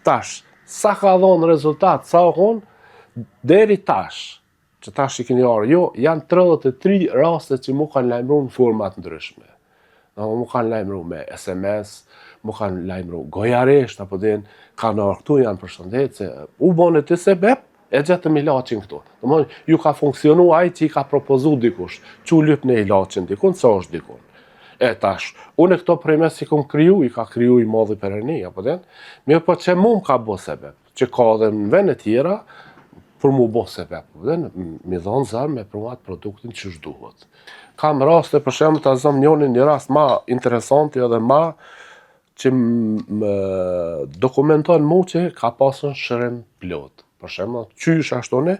Tash, sa ka dhonë rezultat, sa thonë, deri tash, që tash i keni arë, jo, janë 33 raste që mu kanë lajmëru në format ndryshme. Mu kanë lajmëru me SMS, mu kanë lajmëru gojaresht, apo den, kanë arë këtu, janë përshëndet, se u bone të sebep, e gjetëm ilaqin këtu. Ju ka funksionu aj që i ka propozu dikush, që u lyp në ilaqin dikun, sa është dikun. E tash, unë e këto premes i kom kriju, i ka kriju i modhi për e një, apo den, mirë po që mu më ka bo sebep, që ka dhe në vene tjera, për mu bo sebep, mi dhonë zarë me pruat produktin që shduhet. Kam raste, për shemë të azëm një rast ma interesanti edhe ma që më dokumenton mu që ka pasën shërim plot. Për shemë, qysh ashtone,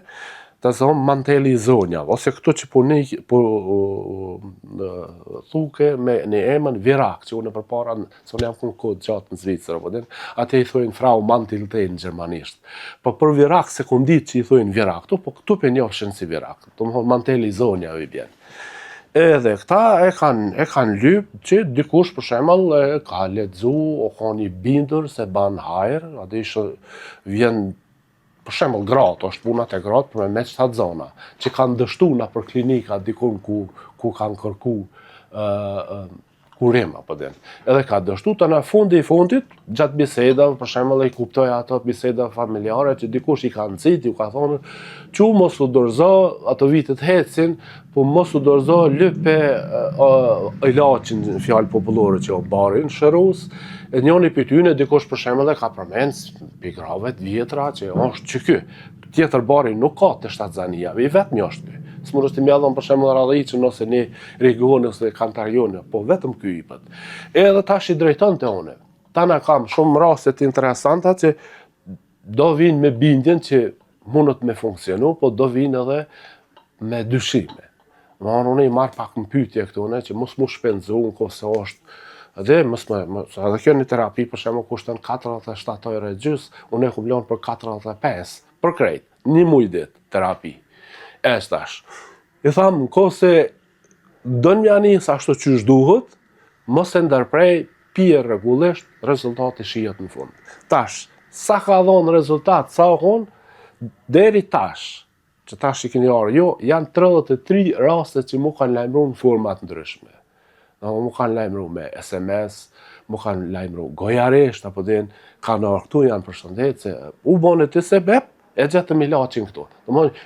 të azëm manteli i zonjav, ose këto që thuke me një emën Virak, që unë për para, se unë jam kënë kodë gjatë në Zvicër, atë i thujnë frau mantilte në gjermanisht. Po për Virak, se kënë ditë që i thujnë Virak, po këtu për njofshin si Virak, të më thonë manteli i zonjav i bjenë. Edhe këta e kanë lyp që dikush për shemëll ka ledzu o ka një bindur se ban hajrë, atë ishë vjen për shemëll gratë, është punat e gratë për me qëtat zona, që kanë dështu në për klinika dikun ku kanë kërku kurim, apo den. Edhe ka dështu të në fundi i fundit, gjatë biseda, për shemëll i kuptoj ato biseda familjare, që dikush i ka nëzit, ju ka thonë, që mos u dorëzo, ato vitet hecin, po mos u dorëzo lype ilaqin në fjallë popullore që o barin shërus, e njoni për tyne dikush për shemëll e ka përmendë për gravet vjetra, që është që ky, tjetër bari nuk ka të shtatzania, i vetë një është ky. Së më rështë të mjadhën për shemë radhicën ose një regionë ose kantarjonë, po vetëm ky i pët. Edhe tash i drejton të one. Ta në kam shumë rastet interesanta që do vinë me bindjen që mundët me funksionu, po do vinë edhe me dyshime. Unë i marë pak më pytje këtune që mos mu shpenzu në kose është, edhe edhe kjo një terapi për shemë kushtën 47 euro gjys, unë e kumlonë për 45, për krejt, një muj dit terapi. Tash, i thamë, në kohë se dënë mja njës ashtu që shduhet, mos e ndërprej pje regullisht, rezultati shijet në fund. Tash, sa ka dhonë rezultat, sa thonë, deri tash, që tash i keni arë, jo, janë 33 raste që mu kanë lajmëru në format ndryshme. Mu kanë lajmëru me SMS, mu kanë lajmëru gojaresht, apo den, kanë arë këtu janë përshëndet, se u bone të sebep, e gjetëm ilaqin këtu.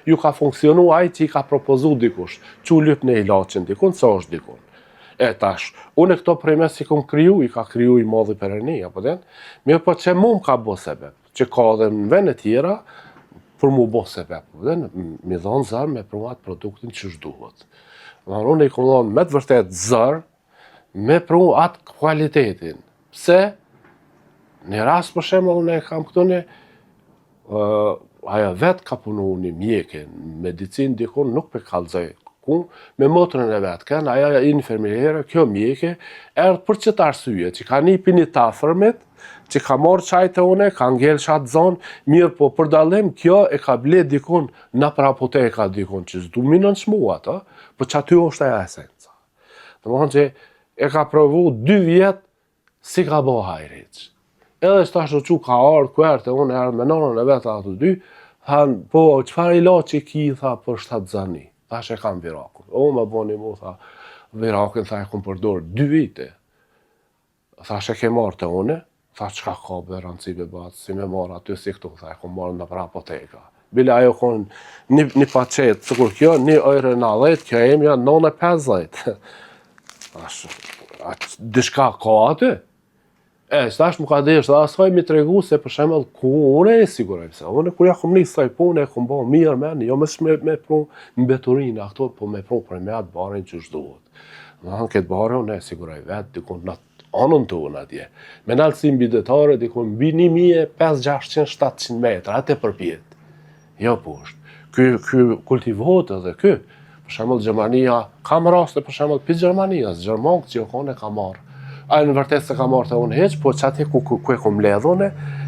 Ju ka funksionu aj që i ka propozu dikush, që u lyp në ilaqin dikun, sa është dikun. E tash, unë e këto premes i kom kriju, i ka kriju i modhi për e një, apo den, mirë po që mu më ka bo sebep, që ka dhe në vene tjera, për mu bo sebep, apo den, mi dhonë zarë me pruat produktin që shduhet. Unë i kom dhonë me të vërtet zarë, me pruat kualitetin. Pse, një rast për shemë, unë e kam këtune, aja vetë ka punu një mjeke, medicinë dikon nuk për kalzoj ku, me motrën e vetë kënë, aja infermiere, kjo mjeke, erë për qëtë arsye, që ka një pini tafërmit, që ka morë qajtë une, ka ngellë shatë zonë, mirë po për dalim, kjo e ka ble dikon në për apoteka dikon, që zdu minën shmuat, për që aty është aja esenca. Dhe më thonë që e ka provu 2 vjetë, si ka bo hajriq. Edhe që ta shoqu ka ardhë kuerte, unë erë me nonën e vetë ato 2, thanë, po, qëfar ilaqi ki, tha, për shtatzani? Tha, që kam virakun. O, me boni mu, tha, virakun, tha, e kom përdorë 2 vite. Tha, që ke marrë të une? Tha, qka ka be rancibe batë, si me marrë aty si këtu, tha, e kom marrë në pra apoteka. Bile ajo konë një pacet, të kur kjo, 1,90 €, kjo emja 9,50 €. Dishka ka aty? Stash më ka desh, dhe asaj mi tregu se për shemëll ku unë e siguroj se. Unë kur ja kom një saj punë, e kom bo mirë men, jo mes me pru në beturin, ato, po me pru për me atë barin që shduhet. Në hanë këtë barin, unë e siguroj vetë, dikun në anën të unë atje. Me në alësim bidetare, dikun bi 1500-700 metra, atë e përpjet. Jo poshtë. Ky kultivohet edhe ky. Për shemëll Gjermania, kam raste për shemëll për Gjermanias, Gjermankë që jo kone ka marrë. A në vërtet se ka marrë të unë heq, po që ati ku e kom ledhune,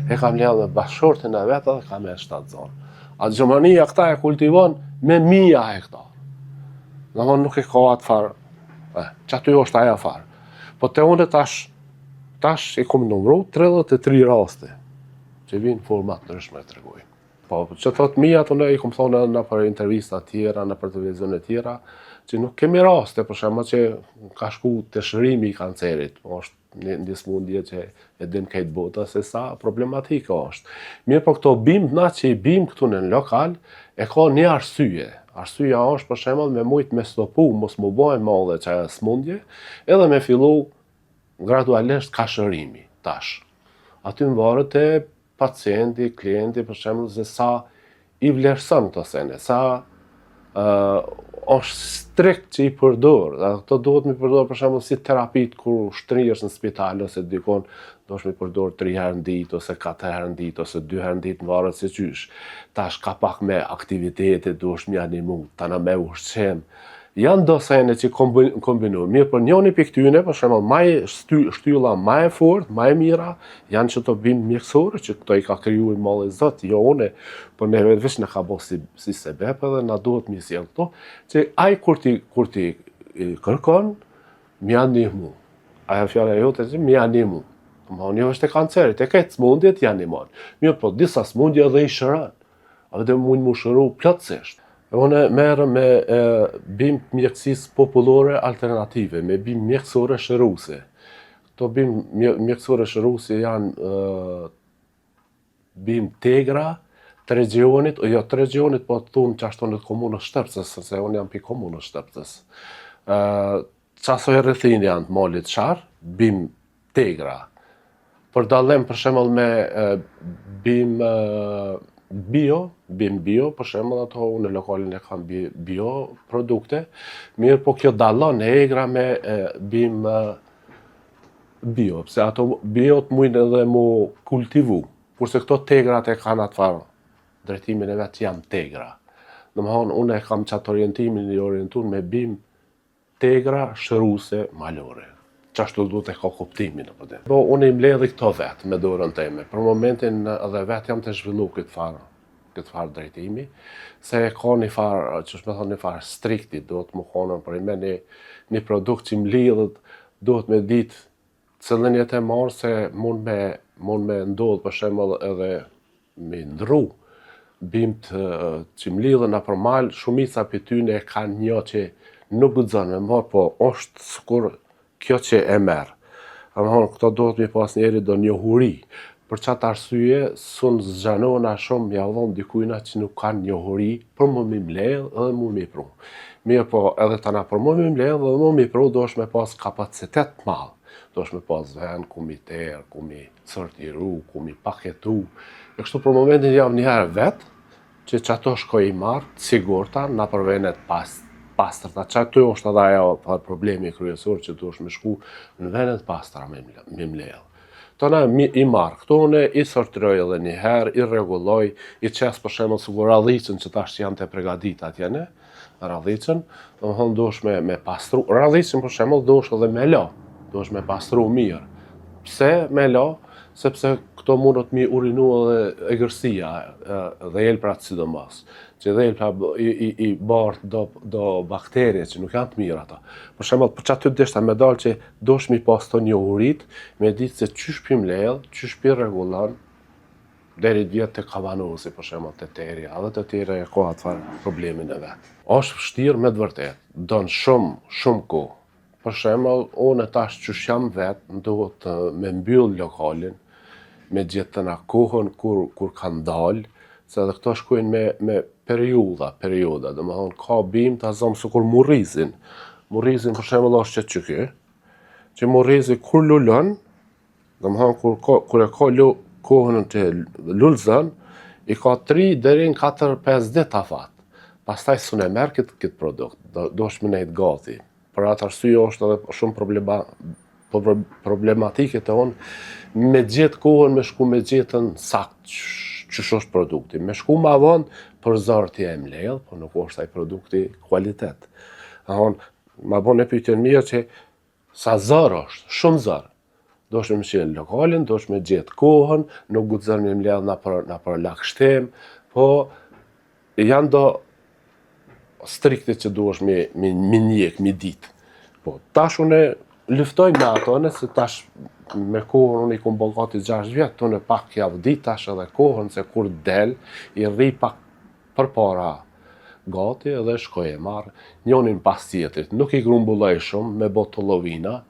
e kam ledhune bashkëshortin e vetë dhe kam e 7 zonë. A Gjermania këta e kultivon me 1000 hektar. Në mënë nuk e ka atë farë, që aty është aja farë. Po të unë tash i kom numru 33 raste, që vinë format ndryshme të tregoj. Po, që thot mija të ne i kom thonë në për intervista tjera, në për televizione tjera, që nuk kemi raste, për shembull që ka shku të shërimi i kancerit, është një smundje që e din këtë bota se sa problematika është. Mirë po këto bimë, na që i bimë këtu në lokal, e ka një arsye. Arsyeja është për shembull me mujt me stopu, mos mu bojnë madhe që ajo smundje, edhe me fillu gradualisht ka shërimi tash. Aty më varet e pacienti, klienti, për shembull, se sa i vlerëson këto sene, sa është strikt që i përdor. Këto duhet mi përdor për shembull si terapit kur shtrihesh në spital ose dikon, duhet mi përdor 3 herë në ditë ose 4 herë në ditë ose 2 herë në ditë, në varet se qysh. Tash ka pak me aktivitete, duhet mi animu, tana me ushqim. Janë do sene që kombinu. Mirë për njoni për këtyne, për shembull, shtylla ma e fort, ma e mira, janë që të bimë mjekësore, që këto i ka kriju i malli Zot, jo une, për ne veç në ka bo si sebep edhe na duhet mi sjell këto, që aj kur ti kërkon, mi animu. Aja fjala jote që mi animu. Jo është e kancerit, e këtë smundjet janë animon. Mirë po, disa smundje edhe i shëran, edhe mund mu shëru plotësisht. Unë merrem me bimë mjekësisë popullore alternative, me bimë mjekësore shëruse. Këto bimë mjekësore shëruse janë bimë tegra të regionit, jo të regionit, po të thunë që ashtu në komunës Shtërpcës, se unë jam për komunës Shtërpcës. Qasoj rrethini janë të malit Sharë, bimë tegra. Për dallim për shembull me bimë bio, për shembull ato në lokalin e kam bio produkte, mirë po kjo dallon e egra me bimë bio, pse ato bio të mujnë edhe mu kultivu, kurse këto tegrat e kanë atë farë, drejtimin e vetë janë tegra. Domethënë, unë e kam qatë orientimin i orientuar me bimë tegra shëruse malore. Qashtu duhet e ka kuptimin. Po, unë i mbledhi këto vetë me dorën teme. Për momentin edhe vetë jam të zhvillu këtë farë drejtimi, se ka një farë, që shme thonë një farë strikti, duhet më konën për ime një produkt që më lidhët, duhet me ditë cëllënjet e marë, se mund me ndodhë për shembull edhe me ndru. Bimt që më lidhën a përmal, shumica për tyne e kanë një që nuk gudzon me marë, po është sikur kjo që e merë. Këto duhet mi pas njeri do njohuri. Për qatë arsye, sun zgjanona shumë mja dhon dikujna që nuk kanë njohuri për më mi mledh edhe më mi pru. Mirë po edhe tana për më mi mledh edhe më mi pru, do është me pas kapacitet malë. Do është me pas ven, ku mi terë, ku mi sortiru, ku mi paketu. E kështu për momentin jam njëherë vetë, që ato shkoj i marë, sigurta, na për venet pastërta. Që ato është edhe ajo problemi kryesor që du është me shku në venet pastra me mledh. Tona i marë, këto une i sortiroj edhe njëherë, i reguloj, i qesë për shembull sigur radhicën që tash janë të pregadit atjene, radhicën, domethënë duhesh me pastru, radhicën për shembull duhesh edhe me la, duhesh me pastru mirë. Pse me la? Sepse këto mundot mi urinu edhe egërsia dhe elprat sidomos, që dhe elpra i bartë do bakterje që nuk janë të mirë ata. Për shembull, për çaty deshta me dalë që dosh mi pas të njohurit, me ditë se qysh pi mledh, qysh pi rregullon, deri vjet të kavanosi, për shembull, të terja, edhe të tjera e ka atë problemin e vetë. Është vështirë me të vërtet, don shumë kohë. Për shembull, unë tash qysh jam vetë, duhet me mbyll lokalin, me gjetë të na kohën kur kanë dalë, se edhe këto shkojnë me periuda, domethënë ka bimë të azomë sikur murrizin. Murrizin për shembull është që murrizi kur lulon, domethënë kur e ka kohën të lulzon, i ka 3 deri në 4-5 ditë afat. Pastaj s'unë e merr këtë produkt, do është më nejtë gati. Për atë arsye është edhe shumë problematike të unë me gjetë kohën me shku me gjetën sakt që është produkti. Me shku ma vonë për zartje e mledh, po nuk është ai produkti kualitet. Ma bon e pyetjen mirë që sa zar është, shumë zar. Do është me mshirë lokalin, do është me gjetë kohën, nuk gudzën me mledh na për lakshtim, po janë do strikte që du është me njek, me ditë. Po, tash une luftoj me ato, se tash me kohën unë i kom bo gati 6 vjetë, unë pak javë dit tash edhe kohën se kur del, i rri pak për para gati edhe shkoj e marrë njonin pas tjetrit. Nuk i grumbulloj shumë me botolovina,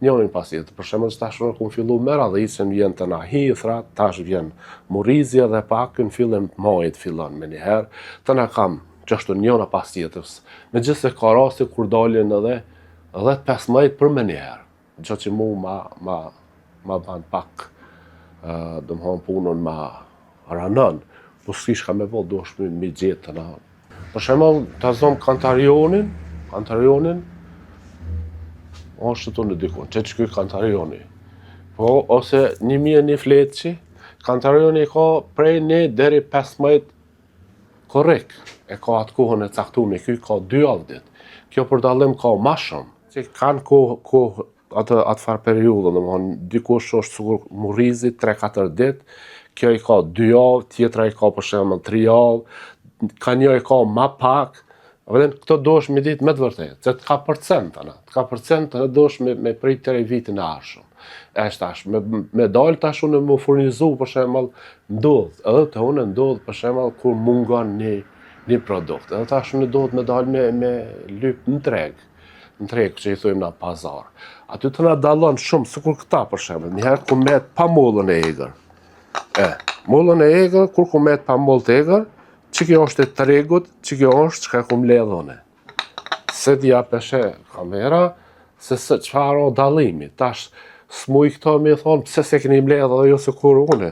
njonin pas tjetrit. Për shembull tash unë kom fillu me radhicën, vjen të na hithra, tash vjen murizja dhe pak në fillim majit fillon me njëherë, të na kam qështu njona pas tjetrës. Me gjithë se ka raste kur dalin edhe 10-15 për me njëherë. Gjë që mu ma ban pak, domthon punën ma ranon, po s'kish ka me bo dosh mi gjetë na. Për shembull, ta zom Kantarionin, është të në dikun, që ky Kantarioni. Po, ose 1001 fletëqi, Kantarioni ka prej 1 deri 15 korrekt. E ka atë kohën e caktuar, ky ka 2 javë ditë. Kjo për dallim ka ma shumë. Që kanë kohë atë farë periudhë, domethënë dikush është sikur murrizi 3-4 ditë, kjo i ka 2 javë, tjetra i ka për shembull 3 javë, ka një i ka ma pak. Këto dosh me ditë me të vërtetë, se ka përcent ana, ka përcent të dosh me prit të vitin e ardhshëm. Tash, me dalë tash unë më furnizu për shembull ndodh, edhe të unë ndodh për shembull kur mungon një produkt. Edhe tash unë duhet me dalë me lyp në treg që i thojmë na pazar. Aty të na dallon shumë, sikur këta për shembull, njëherë ku met pa mollën e egër. Mollën e egër, kur ku met pa mollë të egër, që kjo është e tregut, që kjo është që ka ku mledhone. Se t'ja peshe kamera, se çfarë o dallimi. Tash, s'muj këto me thonë, pse se keni mledhë dhe jo se kur une.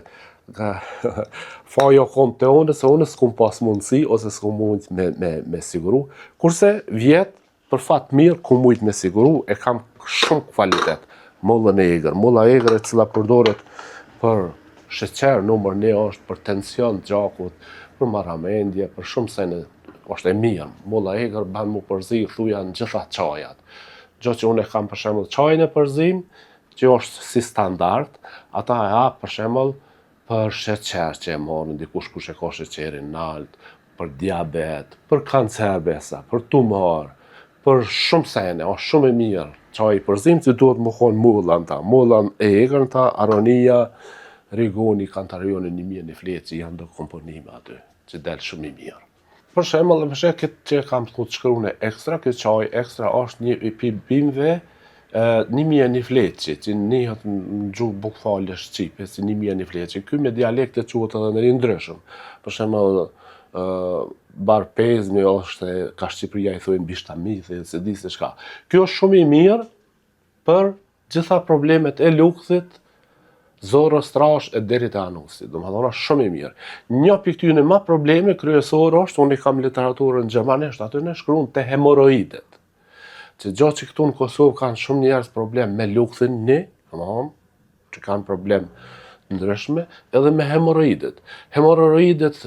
Fajo kom të une, se une s'kum pas mundësi, ose s'kum mund me siguru. Kurse vjetë, për fat mirë, ku mujt me siguru, e kam shumë kvalitet. Mollën e egër. Molla e egër e cila përdoret për sheqer, numër 1 është për tension të gjakut, për marramendje, për shumë sene, është e mirë. Molla e egër ban mu përzi, thuja në gjitha qajat. Gjë që unë e kam për shembull qajin e përzim, që është si standard, ata e hap për shembull për sheqer që e morën, dikush kush e ka sheqerin nalt, për diabet, për kancer besa, për tumor, për shumë sene, është shumë e mirë. Qaj i përzim që duhet më konë mullan ta. Mullan e egër ta, aronia, rigoni, Kantarioni, 1001 fletëqi, janë do komponime aty, që delë shumë i mirë. Për shembull, këtë që kam të shkruane ekstra, këtë qaj ekstra është një i bimve 1001 fletëqi, që njihet në gjuhë bukfale shqipe, si 1001 fletëqi. Ky me dialekte quhet edhe në ndryshëm. Për shembull, barpezmi është, ka Shqipëria i thojnë bishtamithë, se di se shka. Kjo është shumë i mirë për gjitha problemet e lukthit, zorës, trash e deri te anusi. Domethënë është shumë i mirë. Një pikë këtyne ma probleme kryesor është, unë i kam literaturën gjermanisht, aty ne shkruan te hemoroidet. Që gjë që këtu në Kosovë kanë shumë njerëz problem me lukthin që kanë problem ndryshme, edhe me hemoroidet. Hemoroidet,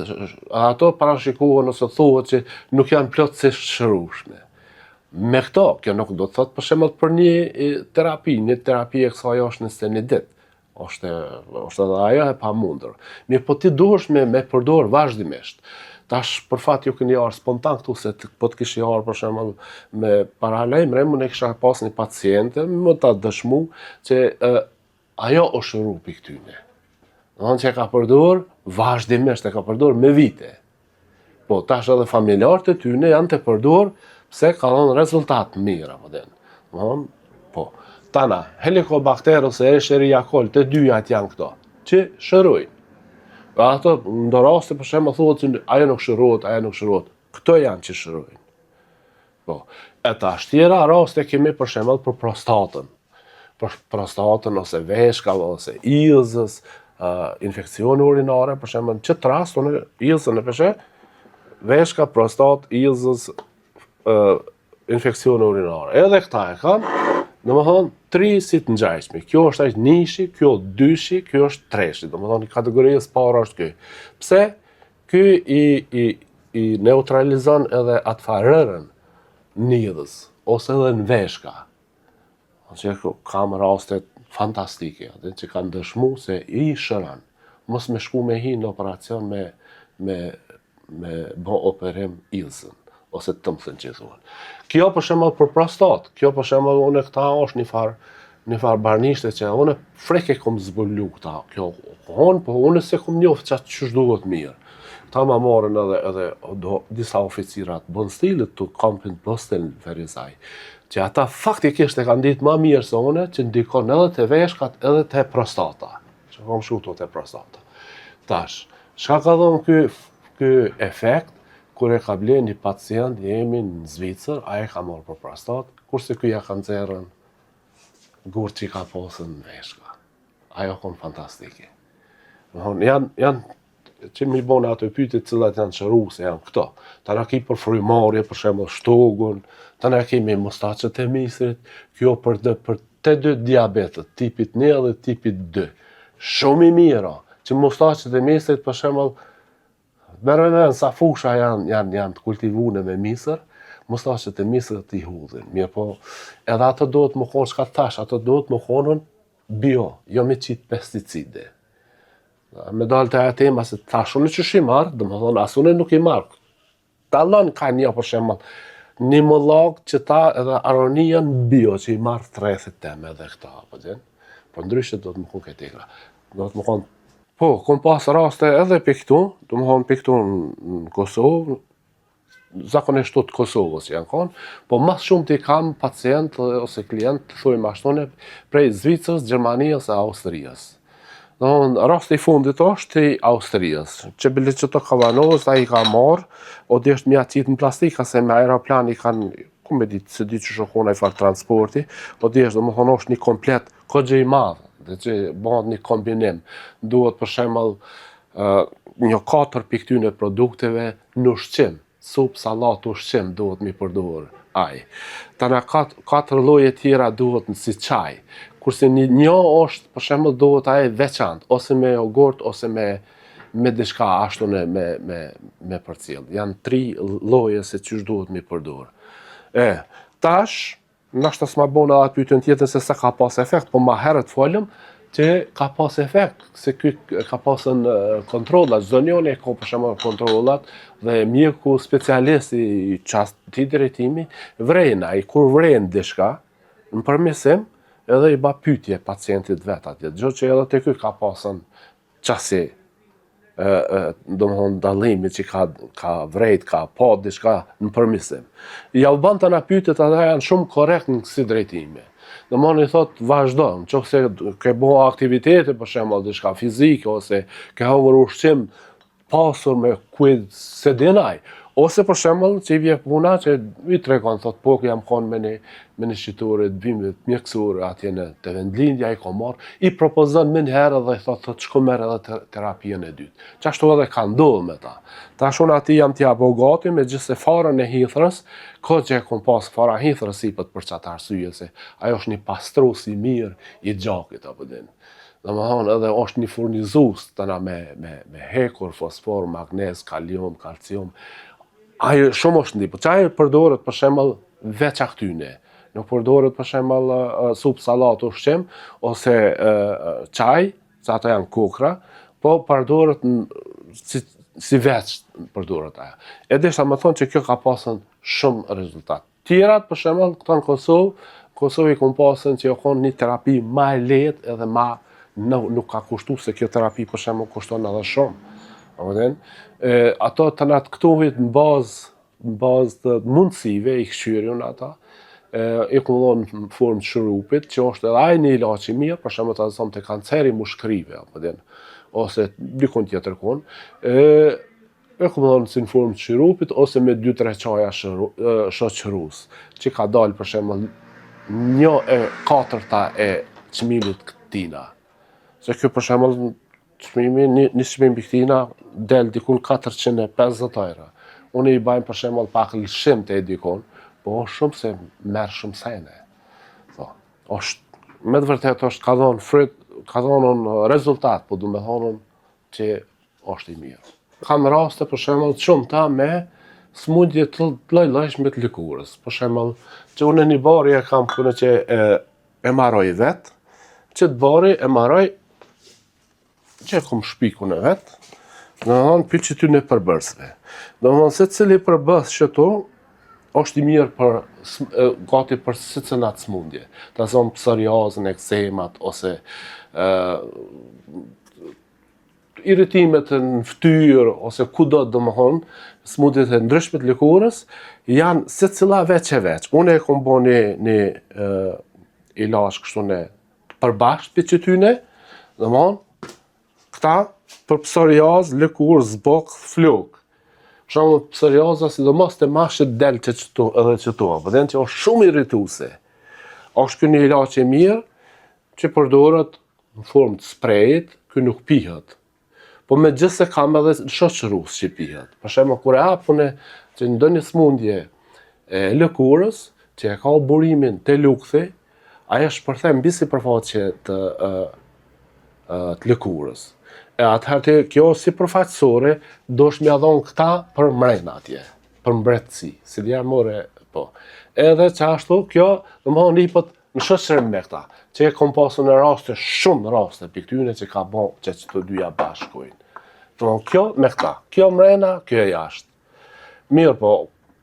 ato parashikohen ose thuhet që nuk janë plotësisht shërueshme. Me këto, kjo nuk do të thotë për shembull për një terapi e kësaj është nëse një ditë. është edhe ajo e pamundur. Mirë, po ti duhesh me përdor vazhdimisht. Tash për fat ju keni ardhur spontan këtu se po të kish ardhur për shembull me paralajmëre, unë e kisha pas një paciente, më ta dëshmu që ajo është shërupi këtyne. Domethënë që e ka përdor vazhdimisht, e ka përdor me vite. Po tash edhe familjarët e tyne janë të përdor pse ka dhënë rezultat mirë apo den. Domethënë, po. Tana, helikobakter ose Escherichia coli, të dyjat janë këto, që shërojnë. Ato, në raste për shembull thuhet që ajo nuk shërohet, këto janë që shërojnë. Po, e tash tjera raste kemi për shembull për prostatën. Për prostatën ose veshkall ose ilëzës, infeksione urinare, për shembull, që të rast unë ilëzën e peshe, veshka, prostat, ilëzës, infeksione urinare. Edhe këta e kanë, domethënë 3 si të ngjajshme. Kjo është ai nishi, kjo 2-shi, kjo është 3-shi. Domethënë kategorisë para është ky. Pse? Ky i neutralizon edhe atë farërën nidhës ose edhe në veshka. Që kam raste fantastike, që kanë dëshmu se i shëran. Mos me shku me hi në operacion me bo operim ilëzën. ose tëmthën që i thuan. Kjo për shembull për prostat, kjo për shembull unë këta është një farë barnishte që unë freke kom zbulu këta, kjo po unë se kom njoft që ç'është duhet mirë. Këta ma marrën edhe disa oficirat bën stilit të kampin Boston Ferizaj, që ata faktikisht e kanë ditë ma mirë se unë, që ndikon edhe të veshkat edhe të prostata, që kom shutu të prostata. Tash, çka ka dhënë ky efekt, kur e ka ble një pacient, jemi në Zvicër, ai ka marrë për prostat, kurse ky ja ka nxerrën gurë që i ka posën në veshka. Ajo konë fantastike. Janë që mi bone ato pyetje cilat janë shëruse, janë këto. Ta na ki për frymarrje, për shembull shtogun, ta na kemi mustaqet e misrit, kjo për të dy diabetet, tipit 1 dhe tipit 2. Shumë i mira, që mustaqet e misrit, për shembull, merren sa fusha janë të kultivune me misër, mustaqet e misrit të i hudhin. Mirë po, edhe ato duhet më konë, çka thash, ato duhet më konën bio, jo me qitë pesticide. Me dalë të aja tema se thash unë që shi marrë, dhe më thonë, asë unë nuk i marrë. Talon ka një, për shembull, një mëllak që ta edhe aronian bio, që i marrë threthet teme edhe këta, po ndryshe do të më konë këtë ekra. Do të më konë, po, kom pas raste edhe për këtu, do më konë për këtu në Kosovë, zakonisht të Kosovës janë konë, po mas shumë të i kam pacient ose klient, thujmë ashtone, prej Zvicrës, Gjermanisë e Austrijës. Rasti i fundit është i Austrijës, që bile që të Kavanovës, a i ka marë, o dhe është mja qitë në plastika, se me aeroplan i kanë, ku me ditë, se di që shokona i farë transporti, o dhe është, dhe më thonë, është një komplet këgjë i madhë, dhe që bëhet një kombinim. Duhet për shembull një 4 piktyne produkteve në ushqim, supë, sallatë, ushqim duhet mi përdorë aj. Tana 4 lloje tjera duhet si çaj. Kurse një është për shembull duhet ai veçantë, ose me jogurt ose me diçka ashtu me përcjell. Janë 3 lloje se çish duhet mi përdorë. Tash, nashta s'ma bon edhe atë pyetjen tjetër se sa ka pas efekt, po ma herët folëm që ka pas efekt, se ky ka pasën kontrollat, çdo njëri ka për shembull kontrollat dhe mjeku specialist i çasti drejtimi vrejnë, ai kur vrejnë diçka në përmirësim, edhe i ba pyetje pacientit vet atje. Gjë që edhe te ky ka pasën çasi domethënë dallimi që ka vrejt, ka pa diçka në përmirësim. Ja u bën tana pyetjet ata janë shumë korrekt në kësi drejtimi. Domethënë i thot vazhdo, nëse ke bëu aktivitete për shembull diçka fizike ose ke hangër ushqim pasur me kujt se dinaj, ose për shembull që i vje puna që i tregon thot po jam kon me një shqitore të bimit mjekësor atje në te vendlindja i ka marr, i propozon më një herë dhe i thot shko merr edhe terapinë e dytë. Çashtu edhe ka ndodhur me ta. Tash unë aty jam t'ia bogati megjithëse farën e hithrës, ko që e kom pas fara hithrës sipët për çat arsye se ajo është një pastrues i mirë i gjakit apo din. Domethënë edhe është një furnizues tana me hekur, fosfor, magnez, kalium, kalcium. Ajo shumë është ndihmë. Çaj përdoret për shembull veç aktyne. Nuk përdoret për shembull supë, sallatë, ushqim ose çaj, që ato janë kokra, po përdoret si veç përdoret ajo. E desha më thonë që kjo ka pasën shumë rezultat. Tjerat për shembull këto në Kosovë i kom pasën që kanë një terapi më e lehtë edhe nuk ka kushtu se kjo terapi për shembull kushton edhe shumë. Ato të natë këtuhit në bazë të mundësive i këshyrin ata, i ku dhonë në formë të shurupit, që është edhe ajë një ilaç i mirë, për shembull të thonë të kanceri mushkrive, ose dikun tjetër konë, e ku dhonë si në formë të shurupit, ose me 2-3 qaja shoqërus, që ka dalë për shembull 1/4 e çmimit këtina. Se kjo për shembull çmimi, një çmim i këtina del dikun 450 euro. Unë i bajmë për shembull pak lëshim të dikun, po është shumë se merr shumë sene. Me të vërtet është ka dhënë fryt, ka dhënë rezultat, po du me thonë që është i mirë. Kam raste për shembull shumëta me smundje të lloj-llojshme të lëkurës. Për shembull, që unë një bari e kam këne që e marroj vet, që të bari e marroj që e kom shpikun e vetë, në pyet që ty në përbërsve. Do më se cili përbës që tu, është i mirë për gati për secëlat smundje. Ta zonë psoriazën, ekzemat ose irritimet në fytyrë ose kudo domethënë, smundjet e ndryshme të lëkurës janë secila veç e veç. Unë e kam bënë një ilaç kështu në përbashkët për qytyne, domethënë këta për psoriazë, lëkurë, zbok, flok. Për shembull, psoriaza sidomos te mashët del që edhe çto, po që është shumë irrituese. Është ky një ilaç i mirë që përdoret në formë të sprejit, ky nuk pihet. Po megjithëse kam edhe shoqërues që pihet. Për shembull, kur e hap unë që ndonjë smundje e lëkurës që e ka burimin te lukthi, ajo shpërthen mbi sipërfaqe të lëkurës. E atëherë kjo si përfaqësore dosh m'ia dhon këta për mrena atje, për mbretësi, si dhja more, po. Edhe që ashtu kjo, domethënë nipët në shoqërim me këta, që e kom pasur në raste, shumë raste, për këtyne që ka bon që të dyja bashkojnë. Domethënë kjo me këta, kjo mrena, kjo e jashtë. Mirë po,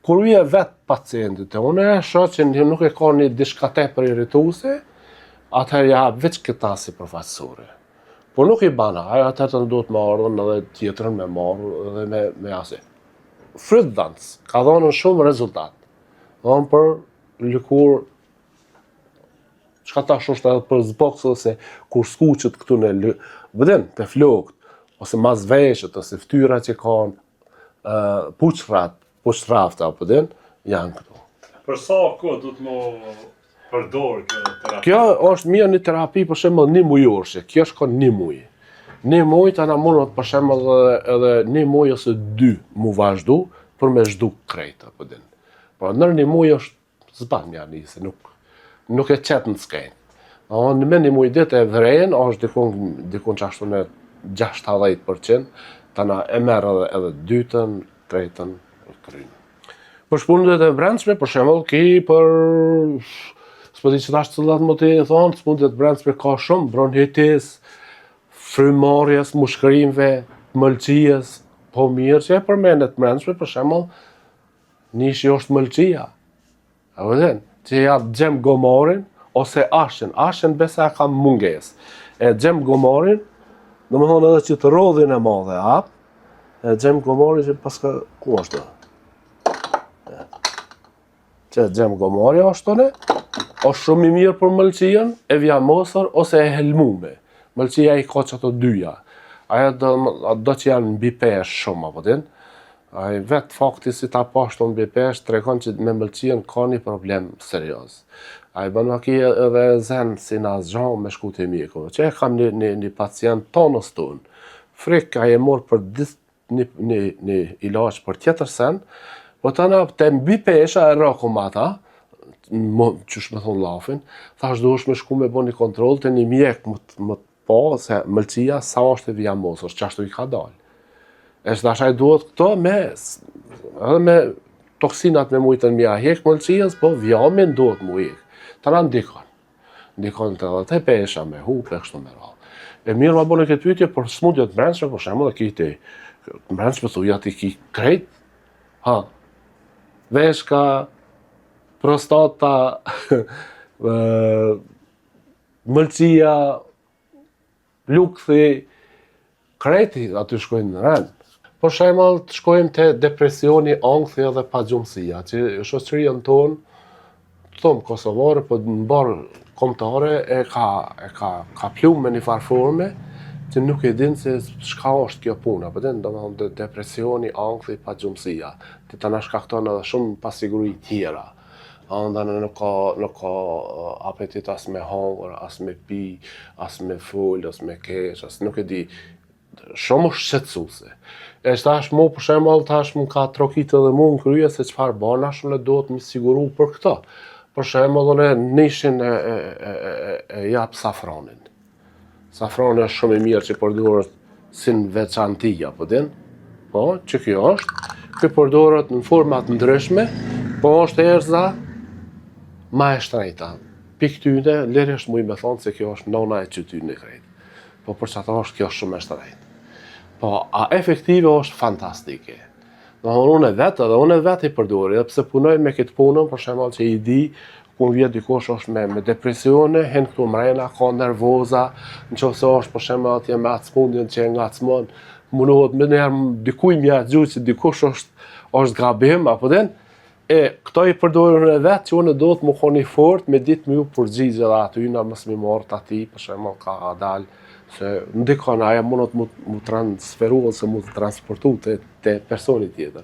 kur vije vetë pacientit e unë e shoh që nuk e ka një diçka tepër irrituese, atëherë ja veç këta si përfaqësore. Po nuk i bana, atëherë duhet me ardhën edhe tjetrën me marrë edhe me ase. Frydhans, ka dhënë shumë rezultat. Dhënë për lëkurë, çka tash është edhe për zboks ose kur skuqet këtu në vëdin, të flokët, ose mazveshët, ose fytyra që kanë puçrafta, apo din, janë këtu. Për sa kohë duhet më përdor kjo terapi? Kjo është mirë një terapi për shembull 1 mujorshe. Kjo shkon 1 muj. 1 muj tani mund për shembull edhe 1 muj ose 2 mu vazhdu për me zhduk krejt apo din. Po nër 1 muj është zban ja nisi, nuk e qet në skenë. Në me 1 muj ditë e vren, është dikun qashtu në 60%, tana e merr edhe dytën, tretën, kryin. Për smundjet e brendshme, për shembull, për s'po di që tash cëllat më të thonë, smundjet brendshme ka shumë, bronhitis, frymarrjes, mushkërimve, mëlçijes, po mirë që e përmendet brendshme, për shembull, nishi është mëlçia. Apo din, që ja xhem gomarin ose ashen. Ashen besa ka mungesë. E xhem gomarin, domethënë edhe që të rodhin e madhe hap, e xhem gomarin që paska ku është? Që xhem gomari ashtone, është shumë i mirë për mëlçijen, e vjamosur ose e helmume. Mëlçia i ka që ato dyja. Aja do që janë mbi pesh shumë, apo din? Aja vetë fakti si ta pashtu mbi pesh, tregon që me mëlçijen ka një problem serioz. Aja bën maki edhe zen si na zgjon me shku te mjeku. Që e kam një pacient tonës tonë. Frik, aja e morë për një ilaç për tjetër sen, po të në të mbi pesha e rëkum ata, qysh me thonë lafin, thash duhesh me shku me bo një kontrol të një mjek më po, se mëlçia sa është e vjamosur, që ashtu i ka dalë. E shtashaj duhet këto edhe me toksinat me mujtën mja hek mëlçijes, po vjamin duhet mu hek. Ta na ndikon. Ndikon të edhe të pesha me hupe, kështu me radhë. E mirë ma bo në këtë pyetje për smundjet brendshme, për shembull e kiti brendshme thuja ti ki krejt, veshka, prostata, mëlçia, lukthi, krejti aty shkojnë në rend. Për shembull të shkojmë te depresioni, ankthi edhe pagjumësia, që shoqëria tonë, thon kosovare, po në barë kombëtare e ka plum me një farforme që nuk e din se çka është kjo puna, po din domethënë depresioni, ankthi, pagjumësia. Ti ta na shkakton edhe shumë pasiguri tjera. Andana nuk ka apetit as me hangër, as me pi, as me fol, as me kesh, as nuk e di. Shumë shqetësuese. E tash mu për shembull tash më ka trokit edhe mu në krye se çfarë bana shumë duhet më siguru për këtë. Për shembull unë nishin e jap safranin. Safrani është shumë i mirë që përdoret si në veçanti, apo din? Po, që kjo është. Kjo përdoret në format ndryshme, po është erza ma e shtrejta. Pikë tyne, lirësht mu i me thonë se kjo është nona e qytyne krejt. Po për që ata është kjo shumë e shtrejt. Po, a efektive është fantastike. Unë edhe vetë i përdori, edhe pse punoj me këtë punën, për shembull që i di, ku vjet dikush është me depresione, hen këtu mrena, ka nervoza, nëse është për shembull atje me atë smundjen që ngacmon, mundohet më njerë dikuj mja gjuhë që dikush është gabim, apo den, këto i përdorin e vetë që unë do të më koni fort me ditë më ju përgjigje dhe aty na mos më marr ati, për shembull ka dalë se ndikon aja mund të mu transferu ose mu të transportu te personi tjetër.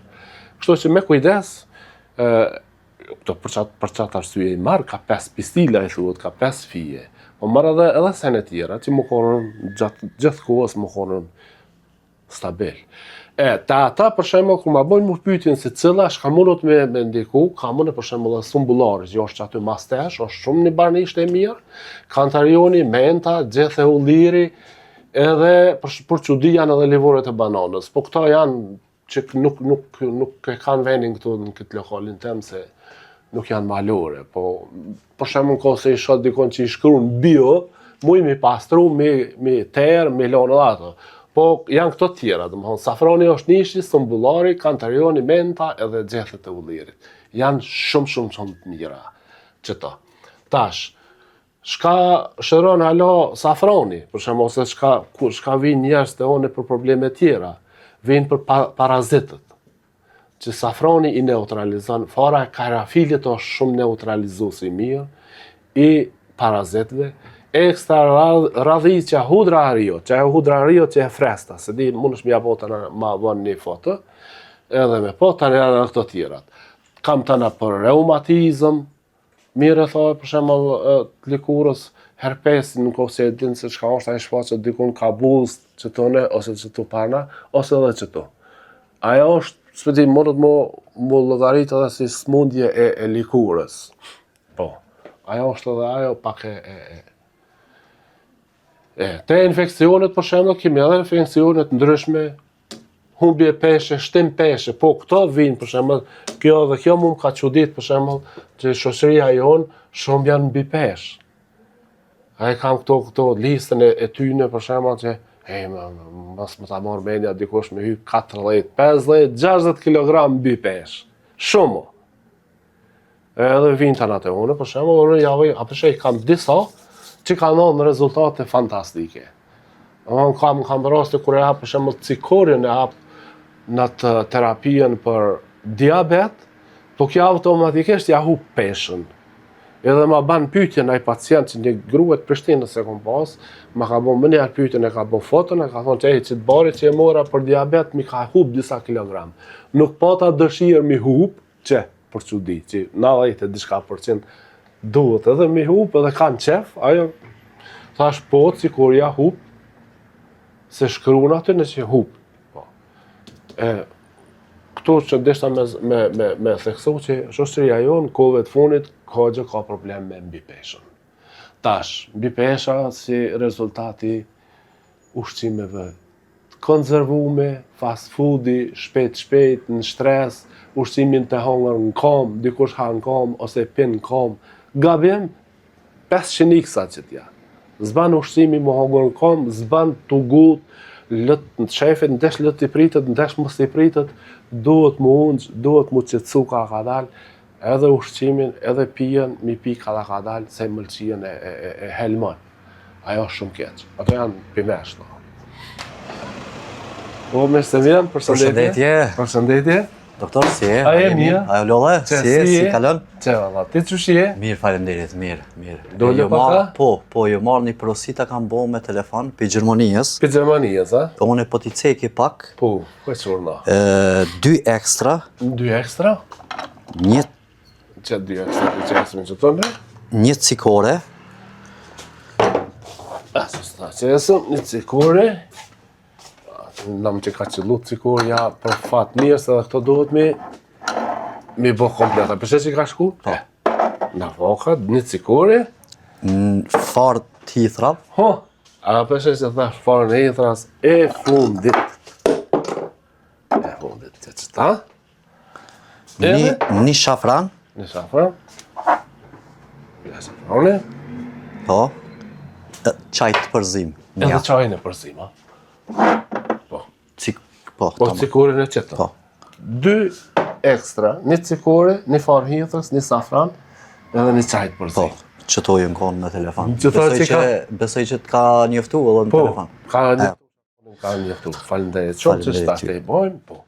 Kështu që me kujdes, për qatë arsye i marrë, ka 5 pistila i thuhet, ka 5 fije. Po marrë edhe sene tjera, që më konën gjithë kohës më konën stabil. Ata, për shembull, kur ma bojnë më pyetjen se cilla shka mundot me ndiku, ka mundë për shembull dhe sumbullari, që është që aty mastesh, është shumë një barnisht e mirë, kantarioni, menta, gjethe ulliri, edhe për çudi janë edhe livoret e bananës. Po këto janë që nuk e kanë venin këtu në këtë lokalin tem se nuk janë malore. Po, për shembull, nëse i shoh dikon që i shkruan bio, muj mi pastru, mi terë, mi lonë dhe ato. Po janë këto tjera, domethënë safrani është nishi, sumbullari, kantarioni, menta edhe gjethet e ullirit. Janë shumë të mira qëto. Tash, shka shëron alo safrani, për shembull, ose shka vinë njerëz te one për probleme tjera, vinë për parazitët, që safrani i neutralizon, fara e karafilit është shumë neutralizues i mirë, i parazitëve, ekstra radhiqja hudra ario, që e hudra ario që e fresta, se di mund është mja bota ma bon një foto, edhe me po, tani edhe këto tjerat. Kam tëna për reumatizëm, mire thoi për shembull të likurës, herpesin, në kohë se e din se çka është ai shfaqet dikun ka buzë që tone, ose që tu parna, ose edhe që tu. Ajo është, s'pedi, mundet mu llogarit edhe si smundje e likurës. Po, ajo është edhe ajo pak te infekcionet, për shembull, kemi edhe infekcionet ndryshme, humbje peshe, shtim peshe, po këto vinë, për shembull, kjo më ka çudit, për shembull, që shoqëria jonë shumë janë mbi peshë. Ai kam këto listën e tyne, për shembull, që mos më ta marr mendja dikush me hyj 40, 50, 60 kg mbi peshë. Shumë. Edhe vinë tani atë unë, për shembull, unë javë, apo shej kam disa që kanë dhënë rezultate fantastike. Unë kam raste kur e hap për shembull cikorin e hap në të terapien për diabet, po kjo automatikisht ja hub peshën. Edhe ma ban pyetjen ai pacient që një grua të Prishtinës se kom pas, ma ka bon më njerë pyetjen, e ka bon foton, e ka thonë që që të bari që e mora për diabet, mi ka hub disa kilogram. Nuk pata dëshirë mi hub, që për çudi, që 90 e diçka % duhet edhe mi hub, edhe kanë qef, ajo thash po, sikur ja hub, se shkruan aty në që hub. Po. Këtu që deshta me theksu që shoqëria jonë, kohëve të fundit, ka problem me mbi peshën. Tash, mbi pesha si rezultati ushqimeve konzervume, fast foodi, shpejt, në stres, ushqimin të hongër në kom, dikush ha në kom, ose pin në kom, gabim 500 x që t'ja. Zban ushqimi më hongër në kom, zban të gut, lët në shefit, ndesh lët i pritet, ndesh mos i pritet, duhet mu unç, duhet mu qetsu ka dal, edhe ushqimin, edhe pijen, mi pi ka dal, se mëlqien e helmon. Ajo është shumë keq. Ato janë pimesh. Po, mirë se vjen, përshëndetje. Përshëndetje. Doktor, si e? A e mija? Ajo lolle, si kalon? Që valla, ti që shi e? Mirë, faleminderit, mirë. Dole paka? Po, jo marrë një porosita kam bo me telefon, për Gjermonijës. Për Gjermonijës, a? Unë e po t'i ceki pak. Po, ku e qurna? 2 ekstra. 2 ekstra? Një... Që 2 ekstra, që esme që tonë? Një cikore. Që esëm, një cikore. Nam që ka qëllu cikorja për fat mirë, se dhe këto duhet mi bo kompleta. Përse që ka shku? Po. Në vokat, një cikore. Farë t'hithra. Ho, a përse që thash farë në hithras e fundit. Që qëta? Një shafran. Një shafran. Një shafrane. Po. Qaj të përzim. Edhe qajnë e përzim, a? Po, Po, cikurin e qëta. Po. 2 ekstra, një cikore, një farë hithës, një safran, edhe një çajt për Po, zi. që to jën konë me telefon. Që thotë që Besoj që t'ka njoftu edhe në Po, telefon. ka njëftu, falenderit shumë që Faleminderit s'ta të i bojmë, po.